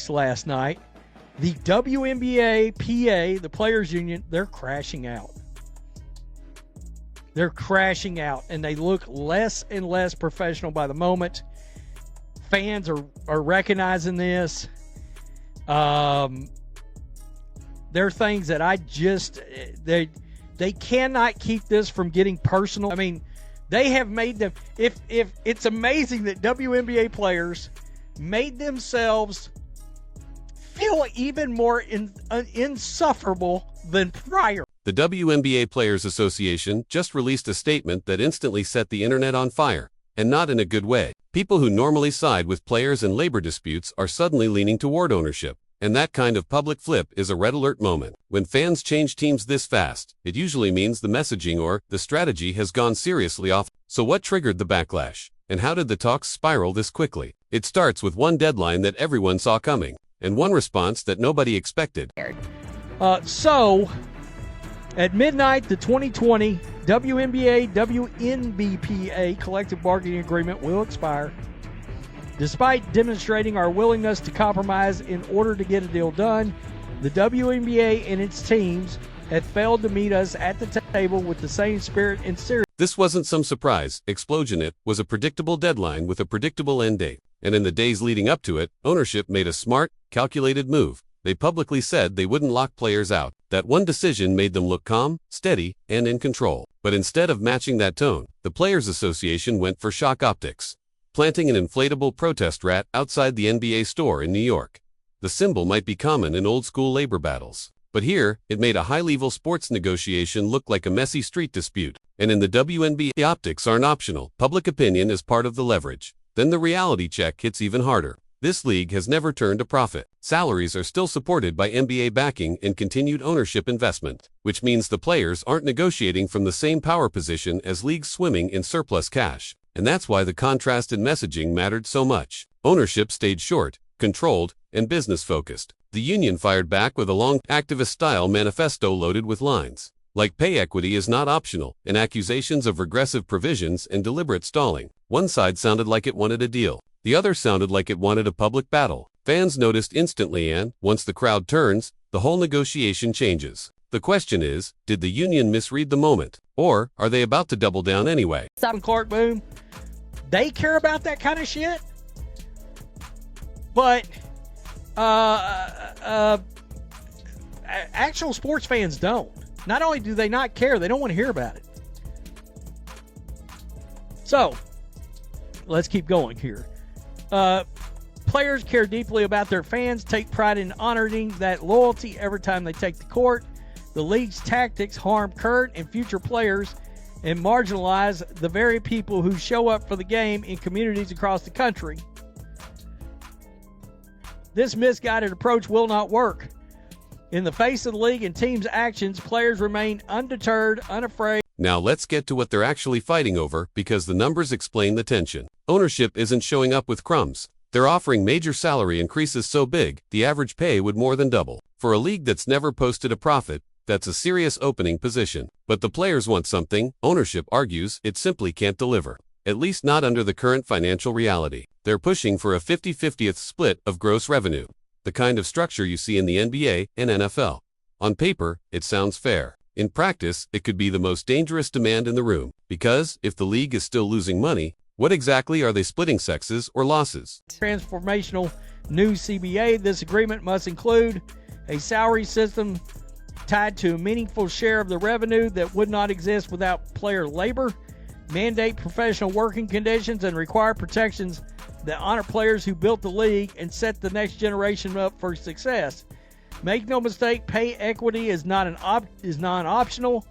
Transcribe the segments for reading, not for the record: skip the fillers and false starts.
last night. The WNBA, PA, the Players Union, they're crashing out. They're crashing out, and they look less and less professional by the moment. Fans are recognizing this. There are things that they cannot keep this from getting personal. I mean, they have made them. If it's amazing that WNBA players made themselves feel even more insufferable than prior. The WNBA Players Association just released a statement that instantly set the internet on fire, and not in a good way. People who normally side with players in labor disputes are suddenly leaning toward ownership, and that kind of public flip is a red alert moment. When fans change teams this fast, it usually means the messaging or the strategy has gone seriously off. So what triggered the backlash? And how did the talks spiral this quickly? It starts with one deadline that everyone saw coming, and one response that nobody expected. At midnight, the 2020 WNBA-WNBPA collective bargaining agreement will expire. Despite demonstrating our willingness to compromise in order to get a deal done, the WNBA and its teams have failed to meet us at the table with the same spirit and seriousness. This wasn't some surprise explosion. It was a predictable deadline with a predictable end date. And in the days leading up to it, ownership made a smart, calculated move. They publicly said they wouldn't lock players out. That one decision made them look calm, steady, and in control. But instead of matching that tone, the Players Association went for shock optics, planting an inflatable protest rat outside the NBA store in New York. The symbol might be common in old-school labor battles, but here, it made a high-level sports negotiation look like a messy street dispute. And in the WNBA, the optics aren't optional. Public opinion is part of the leverage. Then the reality check hits even harder. This league has never turned a profit. Salaries are still supported by NBA backing and continued ownership investment, which means the players aren't negotiating from the same power position as leagues swimming in surplus cash. And that's why the contrast in messaging mattered so much. Ownership stayed short, controlled, and business-focused. The union fired back with a long, activist-style manifesto loaded with lines like pay equity is not optional, and accusations of regressive provisions and deliberate stalling. One side sounded like it wanted a deal. The other sounded like it wanted a public battle. Fans noticed instantly, and once the crowd turns, the whole negotiation changes. The question is, did the union misread the moment? Or are they about to double down anyway? Clark Boone, they care about that kind of shit, but actual sports fans don't. Not only do they not care, they don't want to hear about it. So, let's keep going here. Players care deeply about their fans, take pride in honoring that loyalty every time they take the court. The league's tactics harm current and future players and marginalize the very people who show up for the game in communities across the country. This misguided approach will not work. In the face of the league and team's actions, players remain undeterred, unafraid. Now let's get to what they're actually fighting over, because the numbers explain the tension. Ownership isn't showing up with crumbs. They're offering major salary increases so big, the average pay would more than double. For a league that's never posted a profit, that's a serious opening position. But the players want something. Ownership argues it simply can't deliver. At least not under the current financial reality. They're pushing for a 50-50th split of gross revenue, the kind of structure you see in the NBA and NFL. On paper, it sounds fair. In practice, it could be the most dangerous demand in the room, because if the league is still losing money, what exactly are they splitting, sexes or losses? Transformational new CBA. This agreement must include a salary system tied to a meaningful share of the revenue that would not exist without player labor, mandate professional working conditions, and require protections that honor players who built the league and set the next generation up for success. Make no mistake, pay equity is non-optional,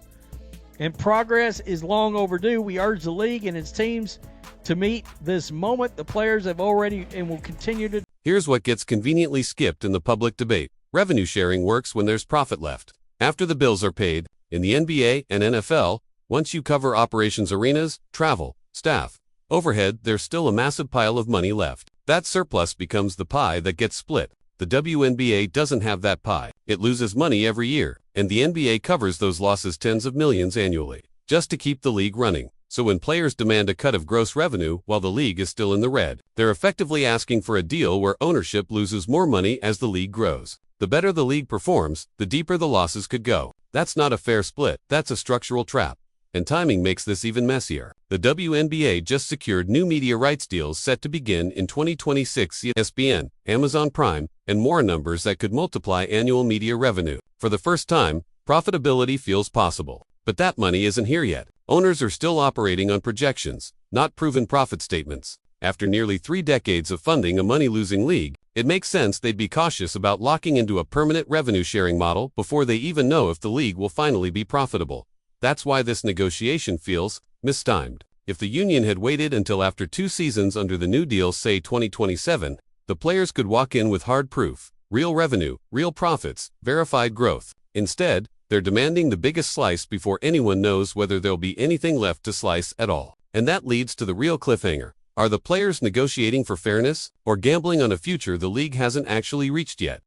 and progress is long overdue. We urge the league and its teams to meet this moment. The players have already and will continue to. Here's what gets conveniently skipped in the public debate. Revenue sharing works when there's profit left. After the bills are paid, in the NBA and NFL, once you cover operations, arenas, travel, staff, overhead, there's still a massive pile of money left. That surplus becomes the pie that gets split. The WNBA doesn't have that pie. It loses money every year, and the NBA covers those losses tens of millions annually, just to keep the league running. So when players demand a cut of gross revenue while the league is still in the red, they're effectively asking for a deal where ownership loses more money as the league grows. The better the league performs, the deeper the losses could go. That's not a fair split, that's a structural trap. And timing makes this even messier. The WNBA just secured new media rights deals set to begin in 2026, ESPN, Amazon Prime, and more, numbers that could multiply annual media revenue. For the first time, profitability feels possible. But that money isn't here yet. Owners are still operating on projections, not proven profit statements. After nearly 3 decades of funding a money-losing league, it makes sense they'd be cautious about locking into a permanent revenue-sharing model before they even know if the league will finally be profitable. That's why this negotiation feels mistimed. If the union had waited until after 2 seasons under the new deal, say 2027, the players could walk in with hard proof, real revenue, real profits, verified growth. Instead, they're demanding the biggest slice before anyone knows whether there'll be anything left to slice at all. And that leads to the real cliffhanger. Are the players negotiating for fairness or gambling on a future the league hasn't actually reached yet?